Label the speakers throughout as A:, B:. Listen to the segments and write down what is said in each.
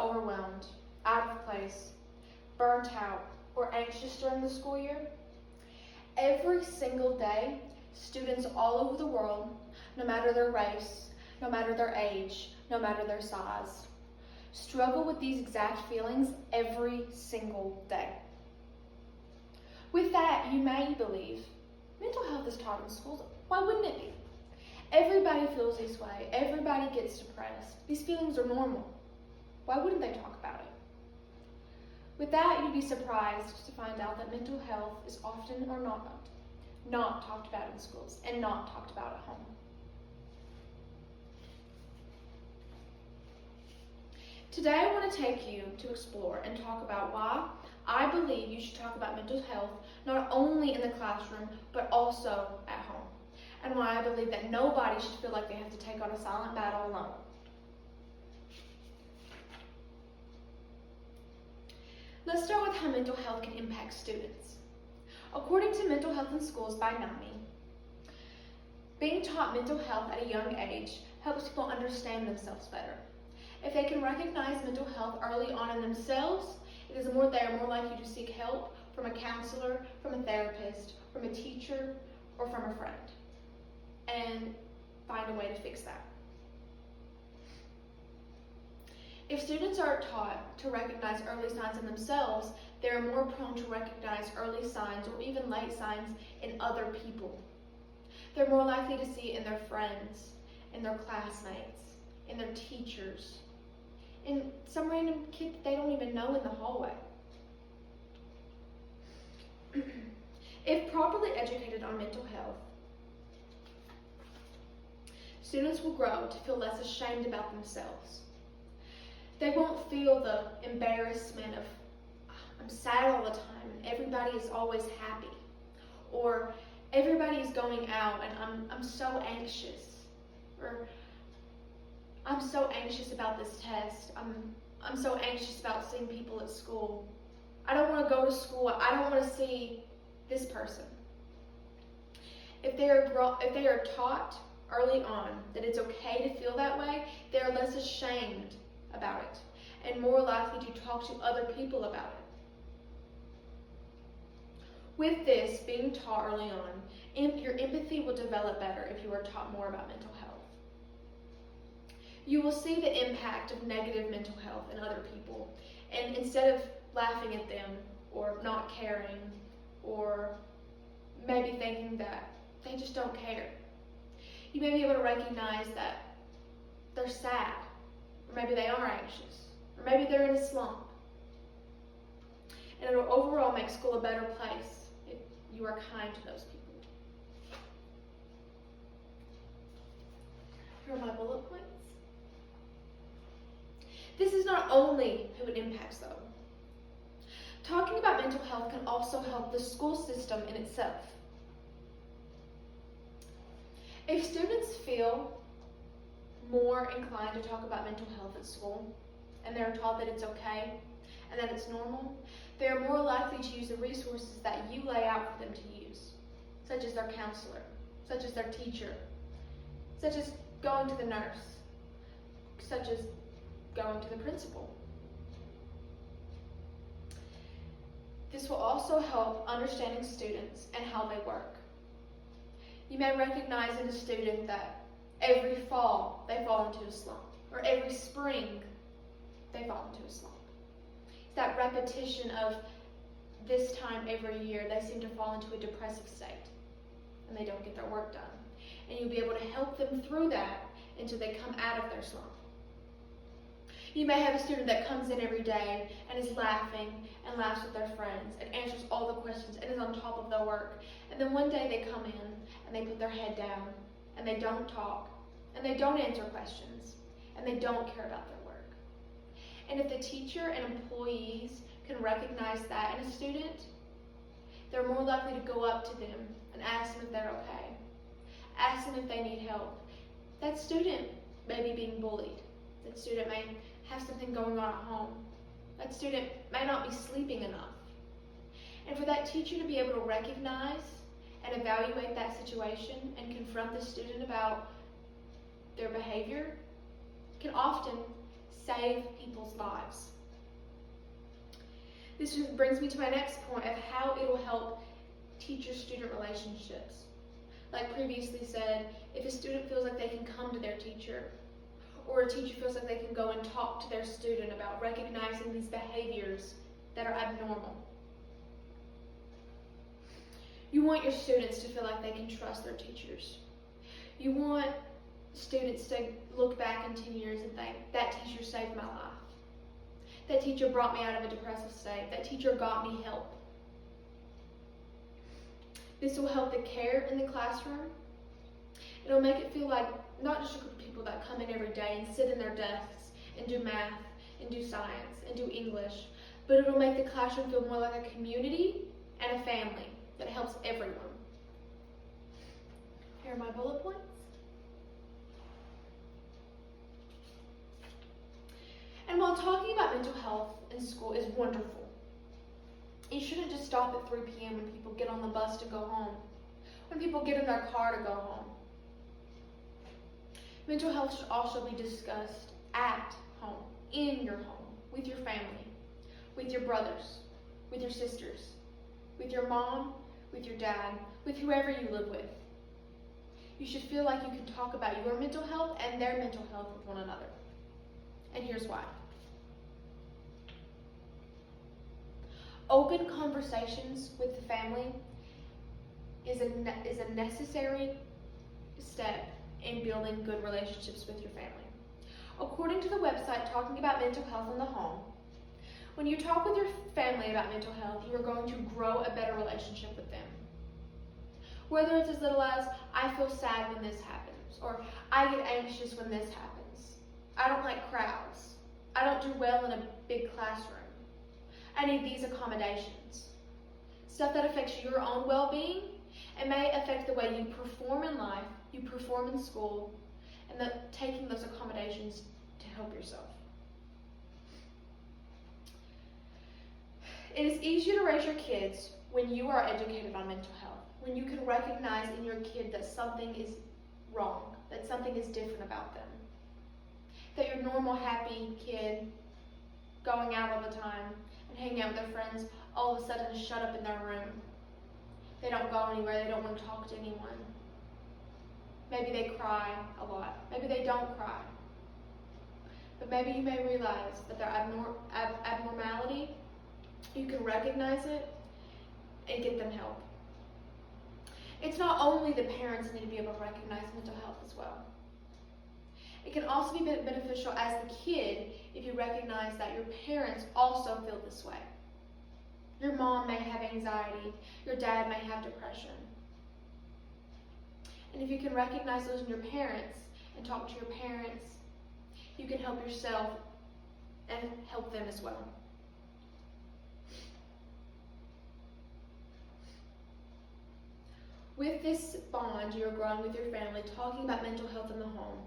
A: overwhelmed, out of place, burnt out, or anxious during the school year? Every single day, students all over the world, no matter their race, no matter their age, no matter their size, struggle with these exact feelings every single day. With that, you may believe, mental health is taught in schools. Why wouldn't it be? Everybody feels this way. Everybody gets depressed. These feelings are normal. Why wouldn't they talk about it? With that, you'd be surprised to find out that mental health is often or not talked about in schools and not talked about at home. Today, I want to take you to explore and talk about why I believe you should talk about mental health not only in the classroom, but also at home, and why I believe that nobody should feel like they have to take on a silent battle alone. Let's start with how mental health can impact students. According to Mental Health in Schools by NAMI, being taught mental health at a young age helps people understand themselves better. If they can recognize mental health early on in themselves, they are more likely to seek help from a counselor, from a therapist, from a teacher, or from a friend, and find a way to fix that. If students are taught to recognize early signs in themselves, they are more prone to recognize early signs or even late signs in other people. They're more likely to see it in their friends, in their classmates, in their teachers, in some random kid that they don't even know in the hallway. If properly educated on mental health, students will grow to feel less ashamed about themselves. They won't feel the embarrassment of, I'm sad all the time and everybody is always happy, or everybody is going out and I'm so anxious, or I'm so anxious about this test. I'm so anxious about seeing people at school. I don't want to go to school. I don't want to see this person. If they are taught early on that it's okay to feel that way, they are less ashamed about it and more likely to talk to other people about it. With this being taught early on, your empathy will develop better if you are taught more about mental health. You will see the impact of negative mental health in other people, and instead of laughing at them or not caring or maybe thinking that they just don't care, you may be able to recognize that they're sad, or maybe they are anxious, or maybe they're in a slump. And it'll overall make school a better place if you are kind to those people. Here are my bullet points. This is not only who it impacts, though. Talking about mental health can also help the school system in itself. If students feel more inclined to talk about mental health at school, and they're taught that it's okay and that it's normal, they're more likely to use the resources that you lay out for them to use, such as their counselor, such as their teacher, such as going to the nurse, such as going to the principal. This will also help understanding students and how they work. You may recognize in a student that every fall they fall into a slump, or every spring they fall into a slump. It's that repetition of this time every year they seem to fall into a depressive state and they don't get their work done. And you'll be able to help them through that until they come out of their slump. You may have a student that comes in every day and is laughing and laughs with their friends and answers all the questions and is on top of their work. And then one day they come in and they put their head down and they don't talk and they don't answer questions and they don't care about their work. And if the teacher and employees can recognize that in a student, they're more likely to go up to them and ask them if they're okay. Ask them if they need help. That student may be being bullied. That student may have something going on at home. That student may not be sleeping enough. And for that teacher to be able to recognize and evaluate that situation and confront the student about their behavior can often save people's lives. This brings me to my next point of how it will help teacher-student relationships. Like previously said, if a student feels like they can come to their teacher, or a teacher feels like they can go and talk to their student about recognizing these behaviors that are abnormal. You want your students to feel like they can trust their teachers. You want students to look back in 10 years and think, that teacher saved my life. That teacher brought me out of a depressive state. That teacher got me help. This will help the care in the classroom. It'll make it feel like not just a group of people that come in every day and sit in their desks and do math and do science and do English, but it'll make the classroom feel more like a community and a family that helps everyone. Here are my bullet points. And while talking about mental health in school is wonderful, you shouldn't just stop at 3 p.m. when people get on the bus to go home, when people get in their car to go home. Mental health should also be discussed at home, in your home, with your family, with your brothers, with your sisters, with your mom, with your dad, with whoever you live with. You should feel like you can talk about your mental health and their mental health with one another. And here's why. Open conversations with the family is a necessary step in building good relationships with your family. According to the website Talking About Mental Health in the Home, when you talk with your family about mental health, you are going to grow a better relationship with them. Whether it's as little as, I feel sad when this happens, or I get anxious when this happens. I don't like crowds. I don't do well in a big classroom. I need these accommodations. Stuff that affects your own well-being and may affect the way you perform in life, you perform in school, and taking those accommodations to help yourself. It is easier to raise your kids when you are educated on mental health, when you can recognize in your kid that something is wrong, that something is different about them. That your normal, happy kid going out all the time and hanging out with their friends all of a sudden is shut up in their room. They don't go anywhere, they don't want to talk to anyone. Maybe they cry a lot. Maybe they don't cry. But maybe you may realize that their abnormality, you can recognize it and get them help. It's not only the parents that need to be able to recognize mental health as well. It can also be beneficial as the kid if you recognize that your parents also feel this way. Your mom may have anxiety, your dad may have depression. And if you can recognize those in your parents and talk to your parents, you can help yourself and help them as well. With this bond you're growing with your family, talking about mental health in the home,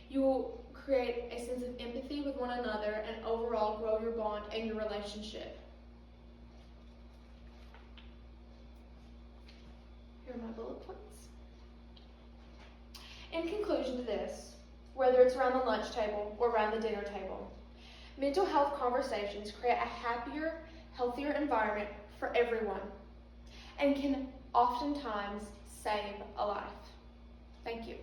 A: you will create a sense of empathy with one another and overall grow your bond and your relationship. Here are my bullet points. In conclusion to this, whether it's around the lunch table or around the dinner table, mental health conversations create a happier, healthier environment for everyone and can oftentimes save a life. Thank you.